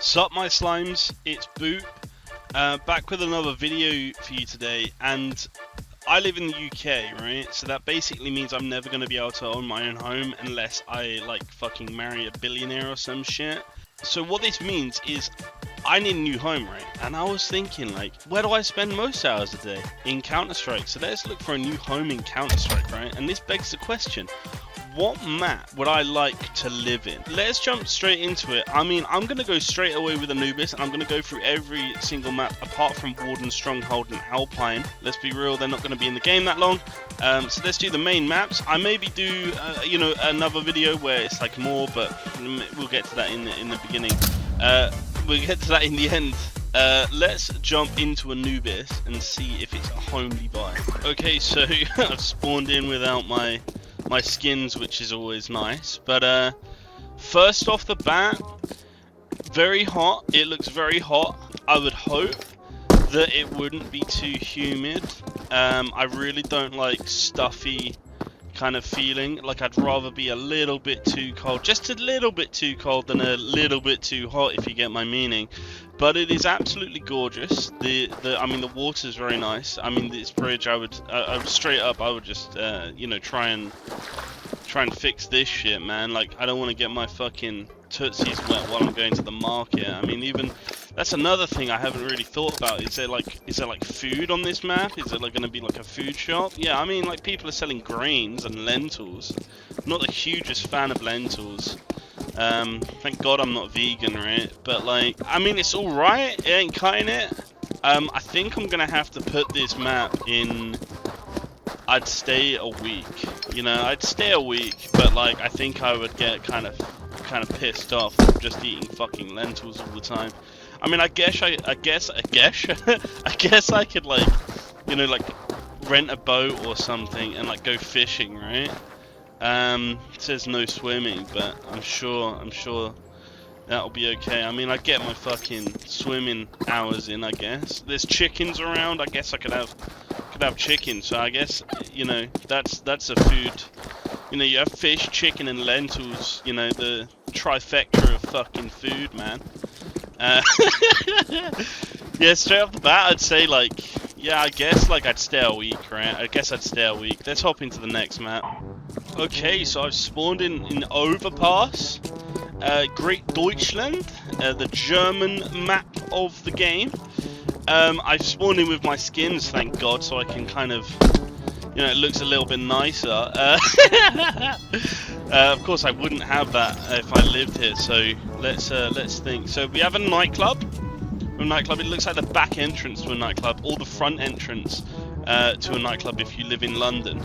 Sup my slimes, it's Boop, back with another video for you today, and I live in the UK, right? So that basically means I'm never going to be able to own my own home unless I like fucking marry a billionaire or some shit. So what this means is I need a new home, right? And I was thinking, like, where do I spend most hours a day? In Counter-Strike. So let's look for a new home in Counter-Strike, right? And this begs the question, what map would I like to live in? Let's jump straight into it. I mean, I'm going to go straight away with Anubis, and I'm going to go through every single map apart from Warden, Stronghold, and Alpine. Let's be real, they're not going to be in the game that long. So let's do the main maps. I maybe do, another video where it's like more, but we'll get to that in the beginning. We'll get to that in the end. Let's jump into Anubis and see if it's a homely buy. Okay, so I've spawned in without my skins, which is always nice, but first off the bat, very hot. It looks very hot. I would hope that it wouldn't be too humid. I really don't like stuffy kind of feeling. Like, I'd rather be a little bit too cold, just a little bit too cold than a little bit too hot, if you get my meaning. But it is absolutely gorgeous. I mean, the water's very nice. I mean, this bridge, I would straight up, I would just try and fix this shit, man. Like, I don't want to get my fucking tootsies wet while I'm going to the market. I mean, even that's another thing I haven't really thought about. Is there like food on this map? Is it like going to be like a food shop? Yeah, I mean, like, people are selling grains and lentils. I'm not the hugest fan of lentils. Thank God I'm not vegan, right? But like, I mean, it's alright, it ain't cutting it. I think I'm gonna have to put this map in, I'd stay a week, I'd stay a week, but like, I think I would get kind of pissed off just eating fucking lentils all the time. I mean, I guess I could like, like rent a boat or something and like go fishing, right? It says no swimming, but I'm sure that'll be okay. I mean, I get my fucking swimming hours in, I guess. There's chickens around. I guess I could have chicken. So I guess, that's a food. You have fish, chicken, and lentils. The trifecta of fucking food, man. Yeah, straight off the bat, I'd say like, yeah, I guess like I'd stay a week, right? I guess I'd stay a week. Let's hop into the next map. Okay, so I've spawned in Overpass, Great Deutschland, the German map of the game. I've spawned in with my skins, thank God, so I can kind of, it looks a little bit nicer. Of course, I wouldn't have that if I lived here. So let's think. So we have a nightclub. It looks like the back entrance to a nightclub, or the front entrance to a nightclub if you live in London.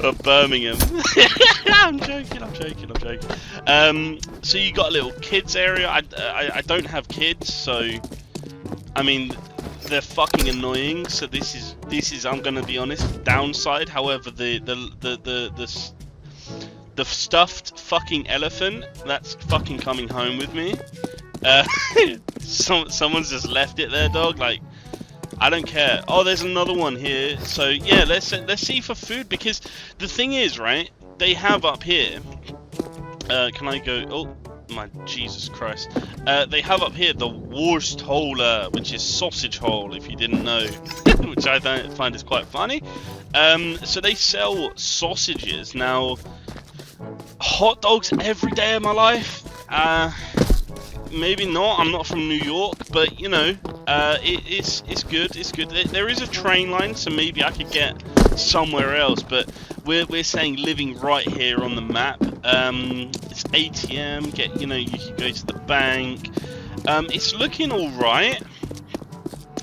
Or Birmingham. I'm joking. So you got a little kids area. I don't have kids, so I mean, they're fucking annoying. So this is I'm gonna be honest, downside. However, the stuffed fucking elephant, that's fucking coming home with me. Someone's just left it there, dog. Like, I don't care. Oh, there's another one here. So yeah, let's see for food, because the thing is, right? They have up here. Can I go? Oh my Jesus Christ! They have up here the Wursthole, which is sausage hole, if you didn't know, which I don't find is quite funny. So they sell sausages now. Hot dogs every day of my life? Maybe not. I'm not from New York, but it's good. It's good. There is a train line, so maybe I could get somewhere else. But we're saying living right here on the map. It's ATM. You can go to the bank. It's looking all right.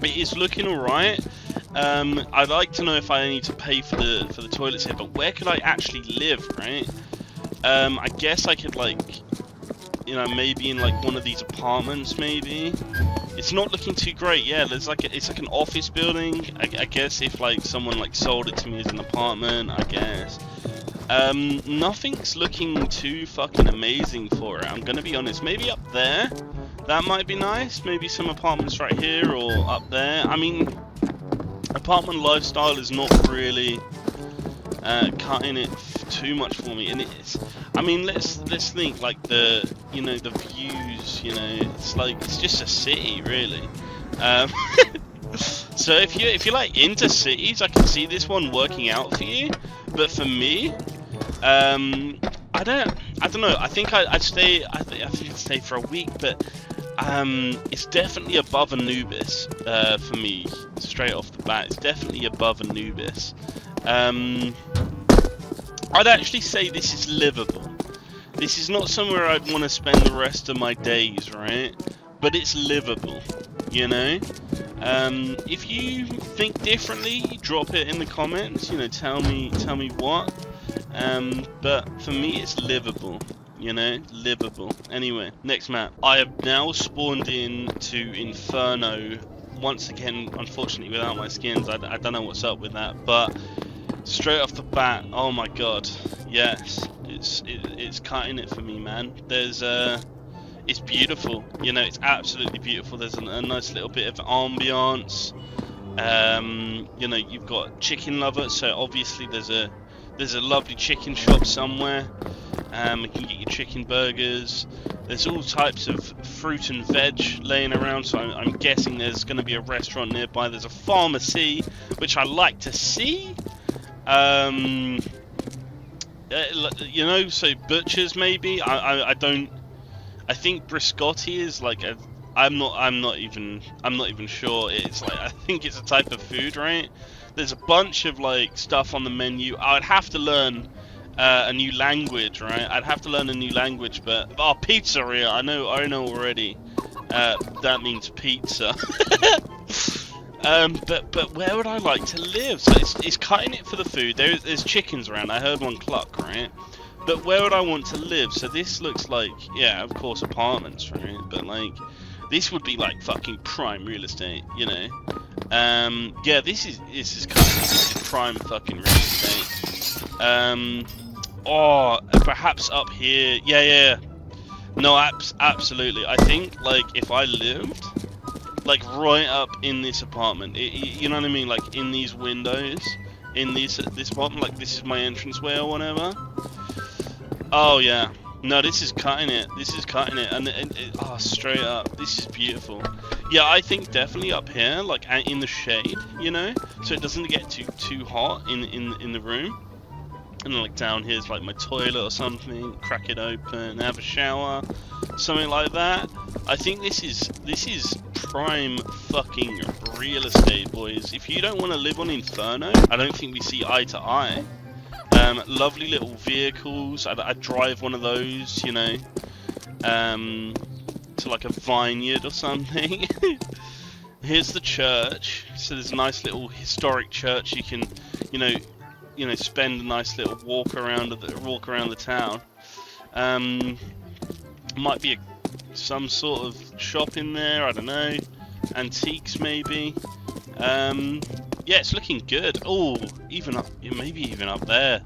It is looking all right. I'd like to know if I need to pay for the toilets here, but where could I actually live, right? I guess I could like, maybe in like one of these apartments, maybe. It's not looking too great. Yeah, it's like an office building. I guess if like someone like sold it to me as an apartment, I guess. Nothing's looking too fucking amazing for it. I'm gonna be honest. Maybe up there, that might be nice. Maybe some apartments right here or up there. I mean, apartment lifestyle is not really cutting it too much for me. And it's, I mean, let's think like the, you know, the views, you know, it's like, it's just a city really. So if you're like into cities, I can see this one working out for you. But for me, I don't know. I think I'd stay. I think I'd stay for a week, but it's definitely above Anubis for me. Straight off the bat, it's definitely above Anubis. I'd actually say this is livable. This is not somewhere I'd want to spend the rest of my days, right? But it's livable, you know. If you think differently, drop it in the comments. You know, tell me what. But for me, it's livable. You know, livable. Anyway, next map. I have now spawned in to Inferno once again. Unfortunately, without my skins, I don't know what's up with that. But straight off the bat, oh my god, yes, it's cutting it for me, man. There's it's beautiful. You know, it's absolutely beautiful. There's a nice little bit of ambiance. You know, you've got chicken lovers, so obviously there's a lovely chicken shop somewhere. You can get your chicken burgers. There's all types of fruit and veg laying around, so I'm guessing there's going to be a restaurant nearby. There's a pharmacy, which I like to see. You know, so butchers maybe. I don't. I think biscotti is like a. I'm not even sure. It's like, I think it's a type of food, right? There's a bunch of like stuff on the menu. I'd have to learn a new language, right? I'd have to learn a new language, but oh, pizzeria. I know already. That means pizza. But where would I like to live? So it's cutting it for the food. There's chickens around. I heard one cluck, right? But where would I want to live? So this looks like, yeah, of course, apartments, right? But like, this would be like fucking prime real estate, you know? Yeah, this is prime fucking real estate. Oh, perhaps up here. Yeah. No, absolutely. I think like if I lived like right up in this apartment, you know what I mean? Like in these windows, in this apartment, like this is my entranceway or whatever. Oh yeah. No, this is cutting it. This is cutting it, and oh, straight up, this is beautiful. Yeah, I think definitely up here, like in the shade, you know, so it doesn't get too hot in the room. And then, like down here is like my toilet or something. Crack it open, have a shower, something like that. I think this is prime fucking real estate, boys. If you don't want to live on Inferno, I don't think we see eye to eye. Lovely little vehicles. I'd drive one of those, you know, to like a vineyard or something. Here's the church. So there's a nice little historic church. You can, you know, spend a nice little walk around the town. Might be some sort of shop in there. I don't know. Antiques maybe. Yeah, it's looking good. Oh, even up, maybe even up there.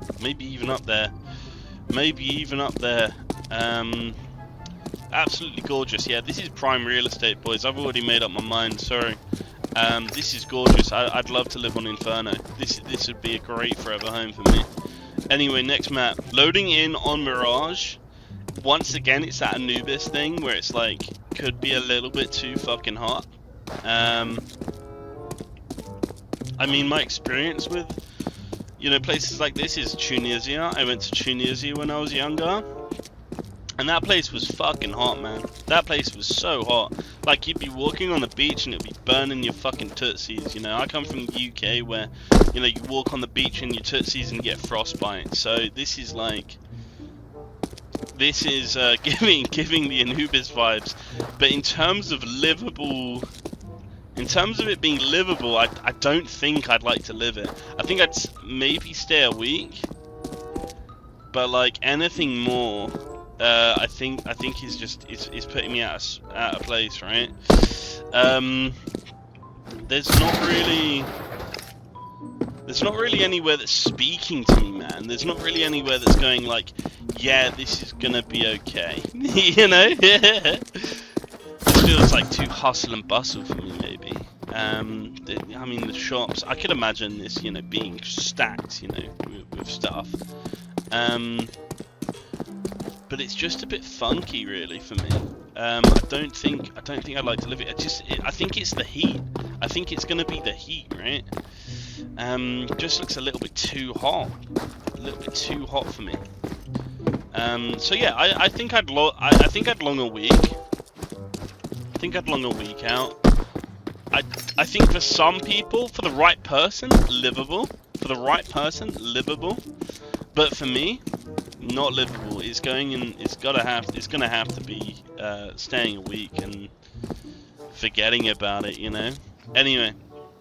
Absolutely gorgeous. Yeah, this is prime real estate, boys. I've already made up my mind. Sorry. This is gorgeous. I'd love to live on Inferno. This would be a great forever home for me. Anyway, next map. Loading in on Mirage. Once again, it's that Anubis thing where it's like could be a little bit too fucking hot. I mean, my experience with, you know, places like this is Tunisia. I went to Tunisia when I was younger, and that place was fucking hot, man. That place was so hot. Like, you'd be walking on the beach and it'd be burning your fucking tootsies, you know. I come from the UK where, you know, you walk on the beach and your tootsies and you get frostbite. So this is like, this is giving the Anubis vibes. But in terms of livable, in terms of it being livable, I don't think I'd like to live it. I think I'd maybe stay a week, but like anything more, I think is just is putting me out of place, right? There's not really anywhere that's speaking to me, man. There's not really anywhere that's going like, yeah, this is gonna be okay, you know? Feels like too hustle and bustle for me, maybe. I mean, the shops, I could imagine this, you know, being stacked, you know, with stuff. But it's just a bit funky, really, for me. I don't think I'd like to live it. I think it's the heat. I think it's gonna be the heat, right? Just looks a little bit too hot. A little bit too hot for me. So yeah, I think I'd long a week. I think I'd long a week out. I think for some people, for the right person, livable. For the right person, livable. But for me, not livable. It's gonna have to be staying a week and forgetting about it, you know. Anyway,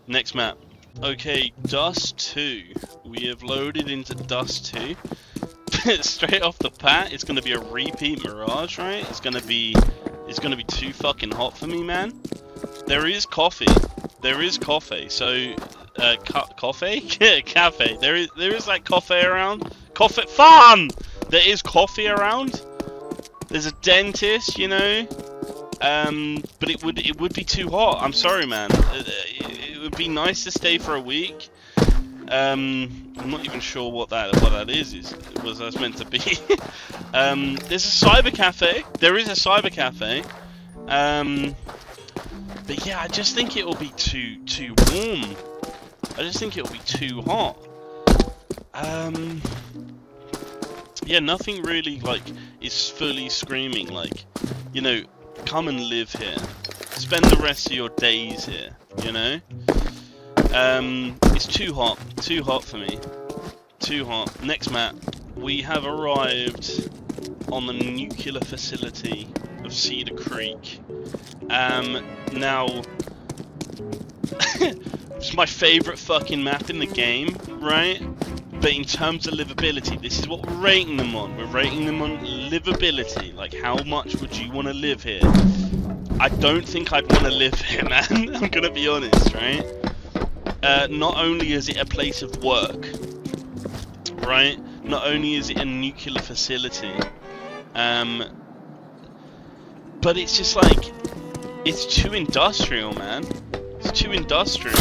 next map. Okay, Dust 2. We have loaded into Dust 2. Straight off the bat, it's gonna be a repeat Mirage, right? It's gonna be too fucking hot for me, man. There is coffee. There is coffee. So, coffee? Cafe. There is like coffee around. Coffee fun. There is coffee around. There's a dentist, you know. But it would be too hot. I'm sorry, man. It would be nice to stay for a week. I'm not even sure what that was meant to be. There's a cyber cafe. There is a cyber cafe. But yeah, I just think it will be too warm. I just think it will be too hot. Yeah, nothing really like is fully screaming like, you know, come and live here. Spend the rest of your days here, you know? It's too hot for me. Too hot. Next map. We have arrived on the nuclear facility of Cedar Creek. Now, it's my favourite fucking map in the game, right? But in terms of livability, this is what we're rating them on. We're rating them on livability. Like, how much would you want to live here? I don't think I'd want to live here, man. I'm gonna be honest, right? Not only is it a place of work, right? Not only is it a nuclear facility, but it's just like, it's too industrial, man. It's too industrial.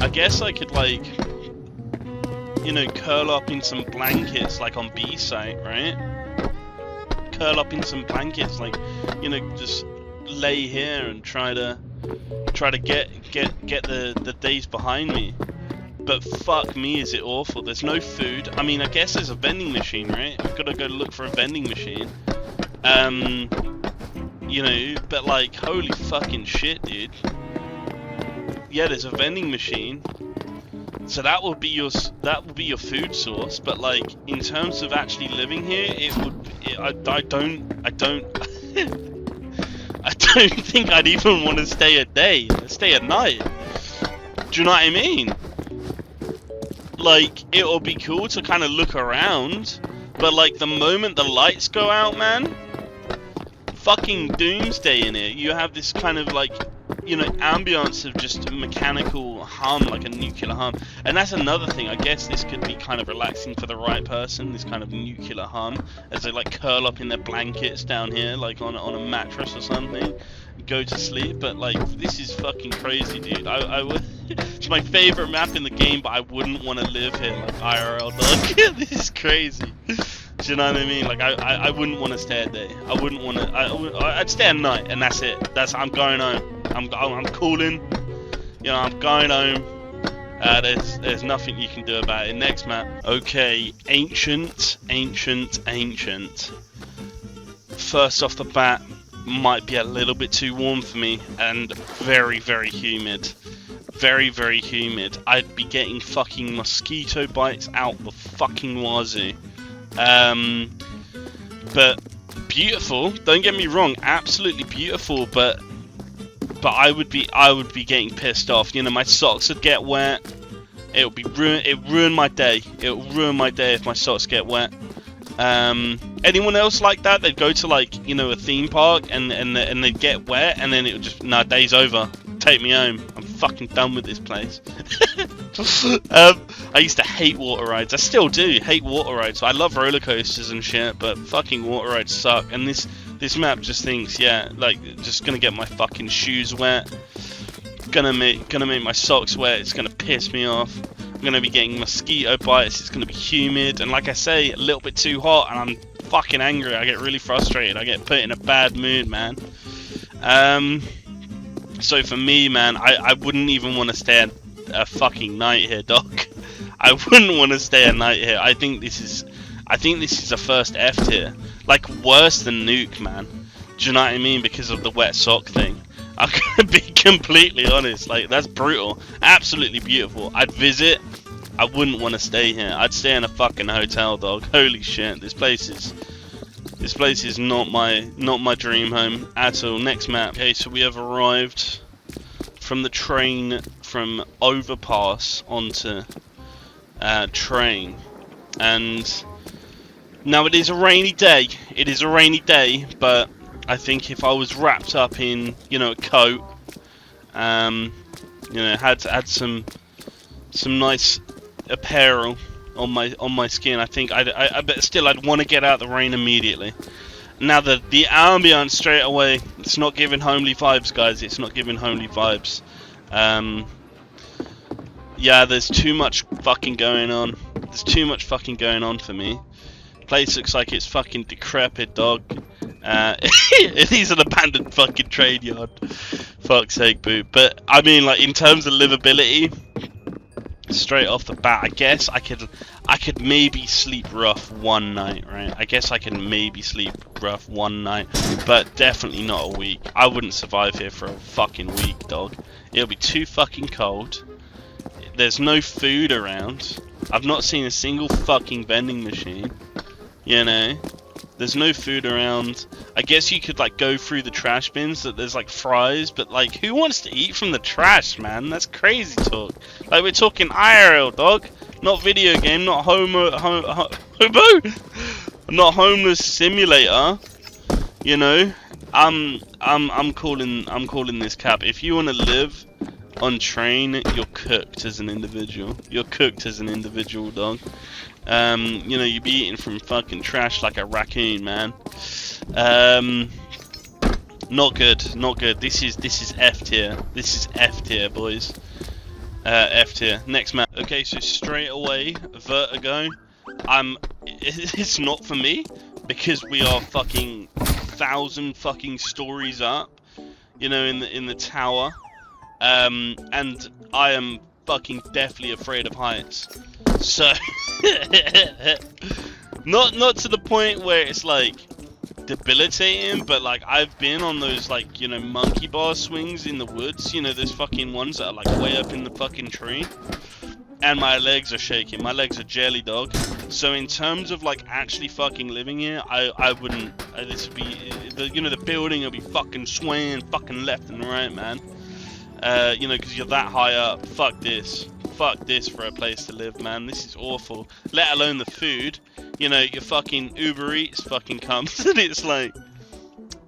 I guess I could, like, you know, curl up in some blankets, like on B site, right? Curl up in some blankets, like, you know, just lay here and try to get the days behind me. But fuck me, is it awful. There's no food. I mean, I guess there's a vending machine, right? I've got to go look for a vending machine. You know, but like, holy fucking shit, dude. Yeah, there's a vending machine. So that will be your food source, but like in terms of actually living here, I don't I don't think I'd even want to stay a day. Stay a night. Do you know what I mean? Like, it'll be cool to kind of look around, but like the moment the lights go out, man, fucking doomsday in here. You have this kind of like, you know, ambience of just mechanical hum, like a nuclear hum. And that's another thing. I guess this could be kind of relaxing for the right person, this kind of nuclear hum, as they like curl up in their blankets down here, like on a mattress or something, go to sleep. But like, this is fucking crazy, dude. I would. It's my favorite map in the game, but I wouldn't want to live here, like IRL, dog. This is crazy. Do you know what I mean? Like, I wouldn't want to stay a day. I wouldn't want to. I'd stay a night, and that's it. I'm going home. I'm calling. You know, I'm going home. There's nothing you can do about it. Next map. Okay, ancient. First off the bat, might be a little bit too warm for me, and very, very humid. Very, very humid. I'd be getting fucking mosquito bites out the fucking wazoo. But beautiful. Don't get me wrong, absolutely beautiful. But I would be getting pissed off. You know, my socks would get wet. It would be ruin my day. It will ruin my day if my socks get wet. Anyone else like that? They'd go to, like, you know, a theme park and they'd get wet, and then it would just, nah, day's over. Take me home. I'm fucking done with this place. I used to hate water rides. I still do hate water rides. I love roller coasters and shit, but fucking water rides suck. And this map just thinks, yeah, like, just gonna get my fucking shoes wet. gonna make my socks wet. It's gonna piss me off. I'm gonna be getting mosquito bites. It's gonna be humid, and like I say, a little bit too hot, and I'm fucking angry. I get really frustrated. I get put in a bad mood, man. So for me, man, I wouldn't even want to stay a fucking night here, dog. I wouldn't want to stay a night here. I think this is a first F tier, like worse than Nuke, man. Do you know what I mean? Because of the wet sock thing. I'm gonna be completely honest. Like, that's brutal. Absolutely beautiful. I'd visit. I wouldn't want to stay here. I'd stay in a fucking hotel, dog. Holy shit, this place is not my dream home at all. Next map. Okay, so we have arrived from the train from overpass onto train, and now it is a rainy day. It is a rainy day, but I think if I was wrapped up in, you know, a coat, you know, had some nice apparel on my skin, I think I bet still I'd want to get out the rain immediately. Now the ambience straight away, it's not giving homely vibes, guys. It's not giving homely vibes. Yeah, there's too much fucking going on. There's too much fucking going on for me. Place looks like it's fucking decrepit, dog. It is an abandoned fucking trade yard. Fuck's sake, boo. But I mean, like, in terms of livability, straight off the bat, I guess I could maybe sleep rough one night, right? I guess I could maybe sleep rough one night, but definitely not a week. I wouldn't survive here for a fucking week, dog. It'll be too fucking cold. There's no food around. I've not seen a single fucking vending machine. You know, there's no food around. I guess you could like go through the trash bins that there's like fries, but like who wants to eat from the trash, man? That's crazy talk. Like, we're talking IRL, dog, not video game, not not homeless simulator. You know, I'm calling this cap. If you want to live on train, you're cooked as an individual. You're cooked as an individual, dog. You know, you be eating from fucking trash like a raccoon, man. Not good, not good. This is F tier. This is F tier, boys. F tier. Next map. Okay, so straight away, Vertigo. It's not for me because we are fucking 1,000 fucking stories up. You know, in the tower. And I am fucking deathly afraid of heights. So, not to the point where it's like debilitating, but like I've been on those, like, you know, monkey bar swings in the woods, you know, those fucking ones that are like way up in the fucking tree, and my legs are shaking. My legs are jelly, dog. So in terms of like actually fucking living here, I wouldn't. This would be, you know, the building will be fucking swaying fucking left and right, man. You know, because you're that high up. Fuck this. Fuck this for a place to live, man. This is awful. Let alone the food. You know, your fucking Uber Eats fucking comes and it's like,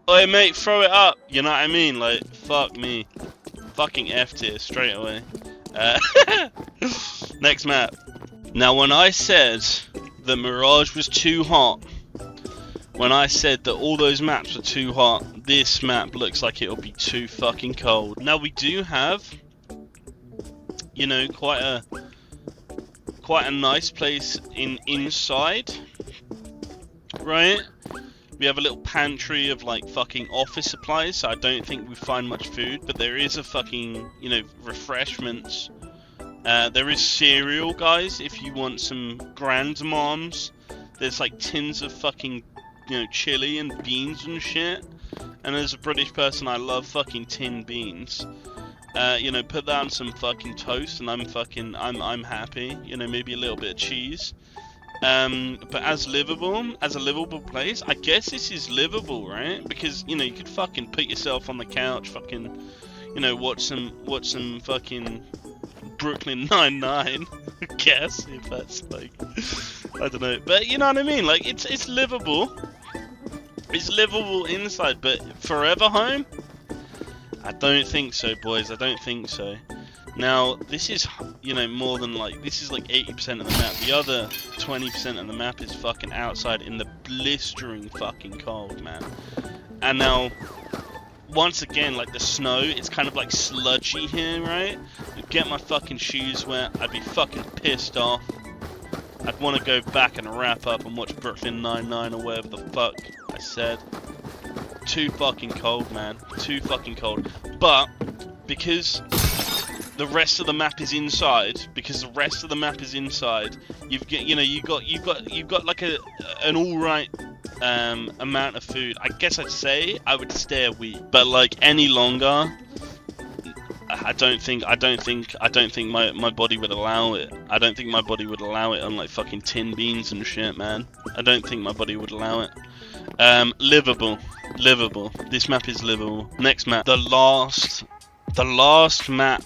oi mate, throw it up. You know what I mean? Like, fuck me. Fucking F tier straight away. Next map. Now, when I said that Mirage was too hot, when I said that all those maps were too hot, this map looks like it'll be too fucking cold. Now, we do have, you know, quite a nice place inside, right? We have a little pantry of like fucking office supplies, so I don't think we find much food, but there is a fucking, you know, refreshments. There is cereal, guys, if you want some grandmoms. There's like tins of fucking, you know, chili and beans and shit. And as a British person, I love fucking tinned beans. You know, put that on some fucking toast and I'm happy. You know, maybe a little bit of cheese. But as a livable place, I guess this is livable, right? Because, you know, you could fucking put yourself on the couch, fucking, you know, watch some fucking Brooklyn Nine-Nine, I guess, if that's like, I don't know. But you know what I mean? Like, it's livable. It's livable inside, but forever home? I don't think so, boys. I don't think so. Now, this is, you know, more than like, this is like 80% of the map. The other 20% of the map is fucking outside in the blistering fucking cold, man. And now, once again, like the snow, it's kind of like sludgy here, right? I'd get my fucking shoes wet, I'd be fucking pissed off. I'd want to go back and wrap up and watch Brooklyn Nine-Nine or whatever the fuck I said. Too fucking cold, man. Too fucking cold. But because the rest of the map is inside, you've got like an alright amount of food. I guess I'd say I would stay a week, but like any longer, I don't think my body would allow it. I don't think my body would allow it on like fucking tin beans and shit, man. I don't think my body would allow it. Livable. This map is livable. Next map, the last map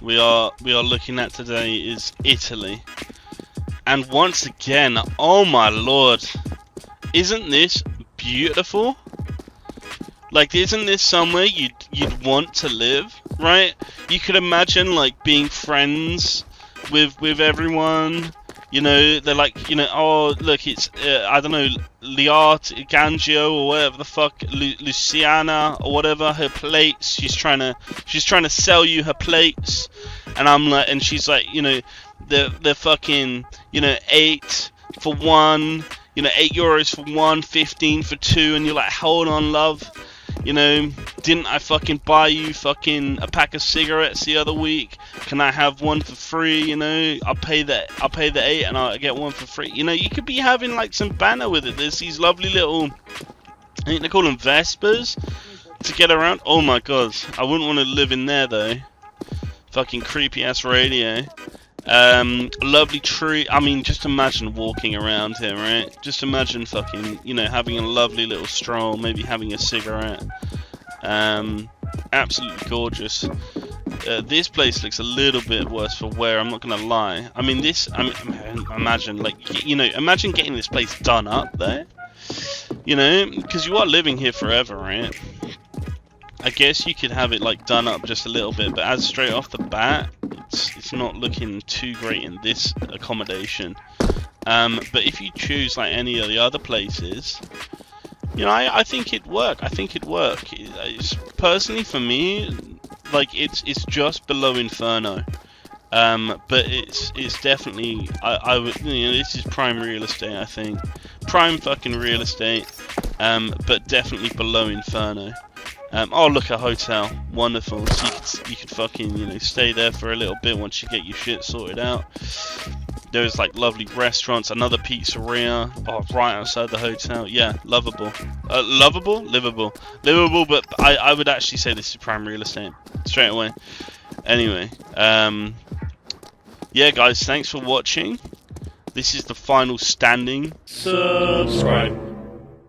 we are looking at today is Italy. And once again, oh my lord, isn't this beautiful? Like, isn't this somewhere you'd want to live, right? You could imagine like being friends with everyone. You know, they're like, you know, oh look, it's I don't know, Liart Gangio or whatever the fuck, Luciana or whatever. Her plates. She's trying to sell you her plates, and I'm like, and she's like, you know, they're fucking, you know, 8 for 1, you know, €8 for 1, 15 for 2, and you're like, hold on, love. You know, didn't I fucking buy you fucking a pack of cigarettes the other week? Can I have one for free? You know, I'll pay the 8 and I'll get one for free. You know, you could be having like some banner with it. There's these lovely little, I think they call them Vespers, to get around. Oh my god, I wouldn't want to live in there though. Fucking creepy ass radio. Lovely tree. I mean, just imagine walking around here, right? Just imagine fucking, you know, having a lovely little stroll, maybe having a cigarette. Absolutely gorgeous. This place looks a little bit worse for wear, I'm not gonna lie. I mean, imagine, like, you know, imagine getting this place done up there. You know, because you are living here forever, right? I guess you could have it like done up just a little bit, but as straight off the bat, it's not looking too great in this accommodation. But if you choose like any of the other places, you know, I think it'd work. It's, personally for me, like it's just below Inferno. But it's definitely, I would, you know, this is prime real estate. I think prime fucking real estate. But definitely below Inferno. Oh, look, a hotel, wonderful. So you could fucking, you know, stay there for a little bit once you get your shit sorted out. There's like lovely restaurants, another pizzeria, oh, right outside the hotel. Yeah, lovable, livable. But I would actually say this is prime real estate straight away. Anyway, yeah, guys, thanks for watching. This is the final standing. Subscribe.